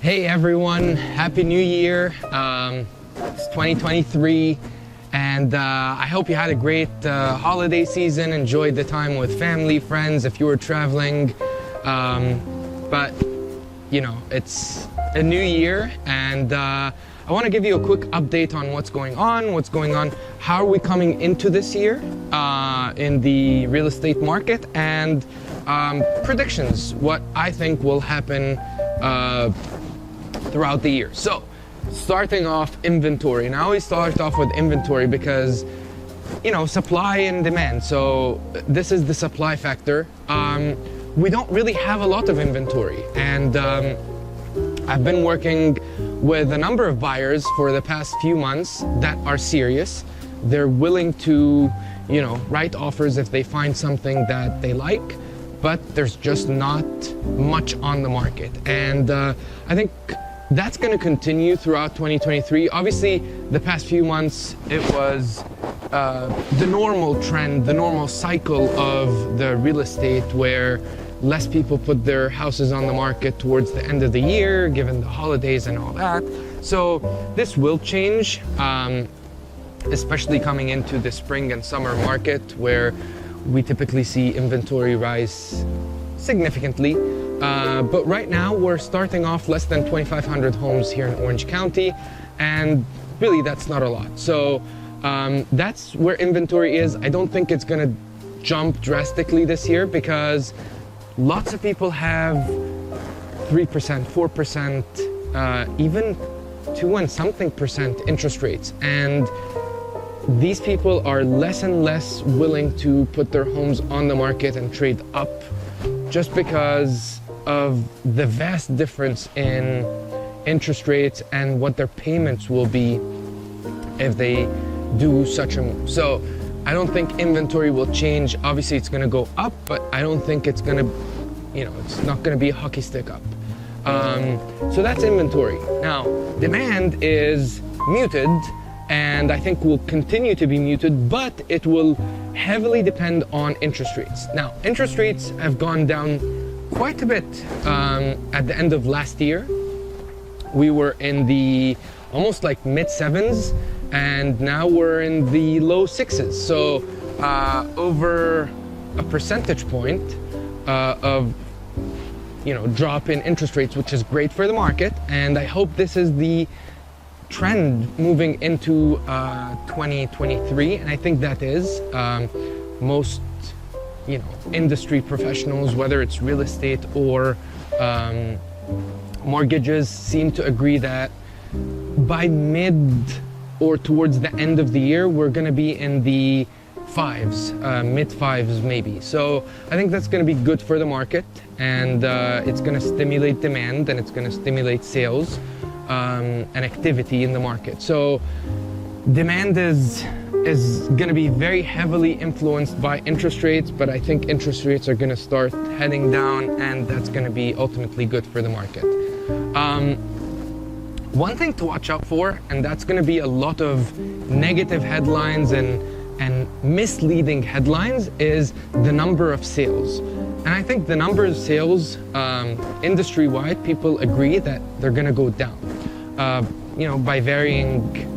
Hey everyone, Happy New Year. It's 2023 and I hope you had a great holiday season, enjoyed the time with family, friends, if you were traveling. But you know, it's a new year and I want to give you a quick update on what's going on, how are we coming into this year in the real estate market, and predictions, what I think will happen throughout the year. So, starting off inventory. And I always start off with inventory because, you know, supply and demand. So this is the supply factor. We don't really have a lot of inventory, and I've been working with a number of buyers for the past few months that are serious. They're willing to, you know, write offers if they find something that they like, but there's just not much on the market. And I think that's going to continue throughout 2023. Obviously, the past few months, it was the normal trend, the normal cycle of the real estate where less people put their houses on the market towards the end of the year, given the holidays and all that. So this will change, especially coming into the spring and summer market where we typically see inventory rise significantly. But right now we're starting off less than 2,500 homes here in Orange County, and really that's not a lot. So that's where inventory is. I don't think it's gonna jump drastically this year because lots of people have 3%, 4%, even 2 and something percent interest rates. And these people are less and less willing to put their homes on the market and trade up just because of the vast difference in interest rates and what their payments will be if they do such a move. So I don't think inventory will change. Obviously it's going to go up, but I don't think it's going to, you know, it's not going to be a hockey stick up. So that's inventory. Now, demand is muted, and I think will continue to be muted, but it will heavily depend on interest rates. Now, interest rates have gone down quite a bit at the end of last year. We were in the almost like mid sevens, and now we're in the low sixes. So over a percentage point of, you know, drop in interest rates, which is great for the market. And I hope this is the trend moving into 2023, and I think that is most, you know, industry professionals, whether it's real estate or mortgages, seem to agree that by mid or towards the end of the year we're going to be in the fives, mid fives maybe. So I think that's going to be good for the market, and it's going to stimulate demand, and it's going to stimulate sales and activity in the market. So demand is going to be very heavily influenced by interest rates, but I think interest rates are going to start heading down, and that's going to be ultimately good for the market. One thing to watch out for, and that's going to be a lot of negative headlines and misleading headlines, is the number of sales. And I think the number of sales industry-wide, people agree that they're going to go down, you know, by varying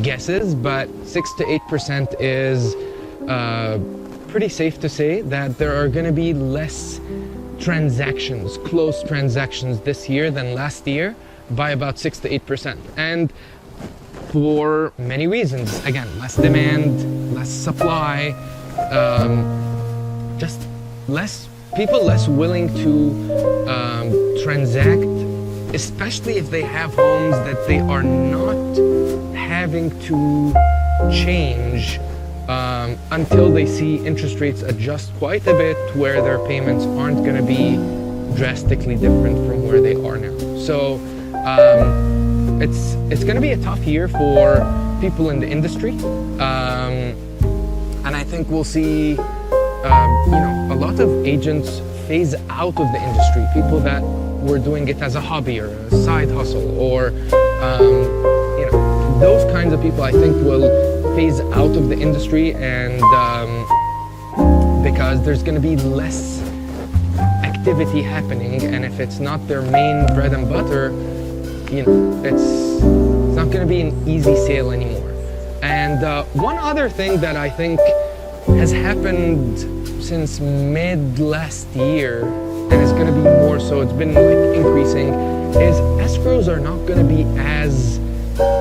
guesses, but 6 to 8% is pretty safe to say that there are going to be less transactions, closed transactions this year than last year by about 6 to 8%. And for many reasons, again, less demand, less supply, just less people less willing to transact, especially if they have homes that they are not having to change until they see interest rates adjust quite a bit, where their payments aren't going to be drastically different from where they are now. So it's going to be a tough year for people in the industry, and I think we'll see you know, a lot of agents phase out of the industry. People that were doing it as a hobby or a side hustle, or you know, those kinds of people I think will phase out of the industry, and because there's going to be less activity happening, and if it's not their main bread and butter, it's not going to be an easy sale anymore. And one other thing that I think has happened since mid last year, and it's going to be more so, it's been like increasing, is escrows are not going to be as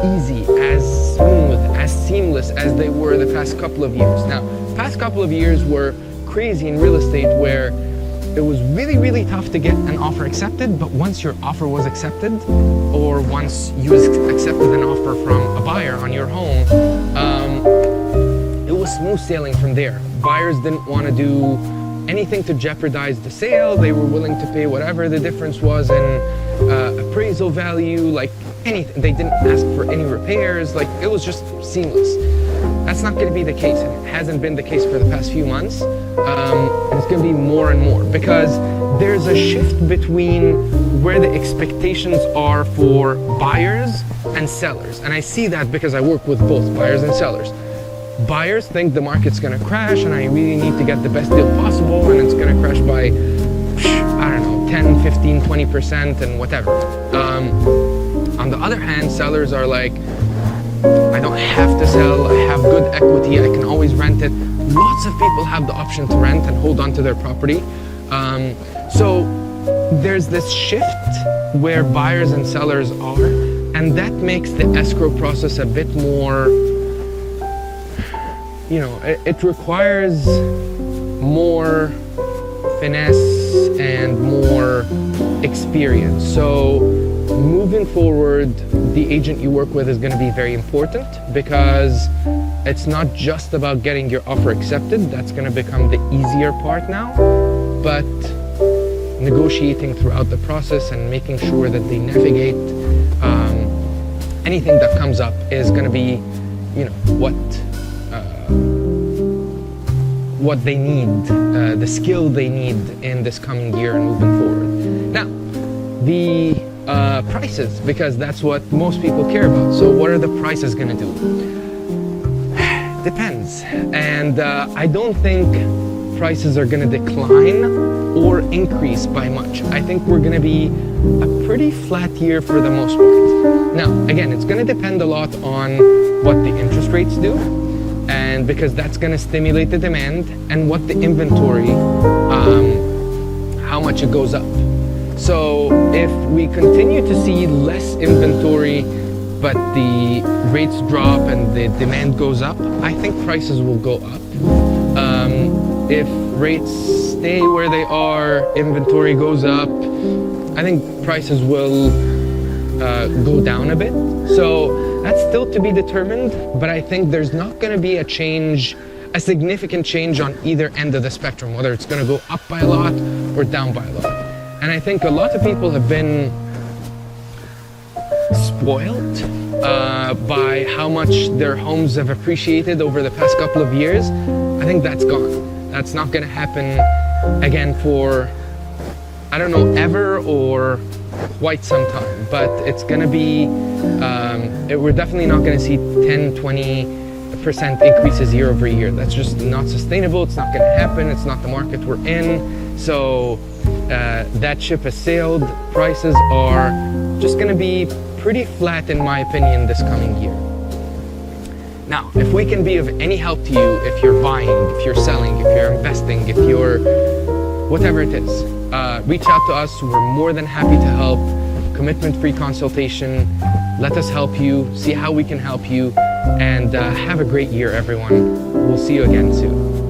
easy, as smooth, as seamless as they were the past couple of years. Now, past couple of years were crazy in real estate, where it was really, really tough to get an offer accepted, but once your offer was accepted, or once you accepted an offer from a buyer on your home, it was smooth sailing from there. Buyers didn't want to do anything to jeopardize the sale. They were willing to pay whatever the difference was in appraisal value, like anything. They didn't ask for any repairs. Like, it was just seamless. That's not going to be the case, and it hasn't been the case for the past few months. And it's going to be more and more, because there's a shift between where the expectations are for buyers and sellers. And I see that because I work with both buyers and sellers. Buyers think the market's going to crash, and I really need to get the best deal possible, and it's going to crash by, I don't know, 10, 15, 20% and whatever. On the other hand, sellers are like, I don't have to sell, I have good equity, I can always rent it. Lots of people have the option to rent and hold on to their property. So there's this shift where buyers and sellers are, and that makes the escrow process a bit more, it requires more finesse and more experience. So moving forward, the agent you work with is going to be very important, because it's not just about getting your offer accepted. That's going to become the easier part now, but negotiating throughout the process and making sure that they navigate anything that comes up is going to be, what they need, the skill they need in this coming year and moving forward. Now, the prices, because that's what most people care about. So what are the prices going to do? Depends. And I don't think prices are going to decline or increase by much. I think we're going to be a pretty flat year for the most part. Now, again, it's going to depend a lot on what the interest rates do, and because that's going to stimulate the demand, and what the inventory, how much it goes up. So if we continue to see less inventory, but the rates drop and the demand goes up, I think prices will go up. If rates stay where they are, inventory goes up, I think prices will go down a bit. So that's still to be determined, but I think there's not going to be a significant change on either end of the spectrum, whether it's going to go up by a lot or down by a lot. And I think a lot of people have been spoiled by how much their homes have appreciated over the past couple of years. I think that's gone. That's not going to happen again for, I don't know, ever or quite some time. But it's going to be, we're definitely not going to see 10, 20% increases year over year. That's just not sustainable. It's not going to happen. It's not the market we're in. So that ship has sailed. Prices are just going to be pretty flat, in my opinion, this coming year. Now, if we can be of any help to you, if you're buying, if you're selling, if you're investing, if you're whatever it is, reach out to us. We're more than happy to help. Commitment-free consultation. Let us help you, see how we can help you, and have a great year, everyone. We'll see you again soon.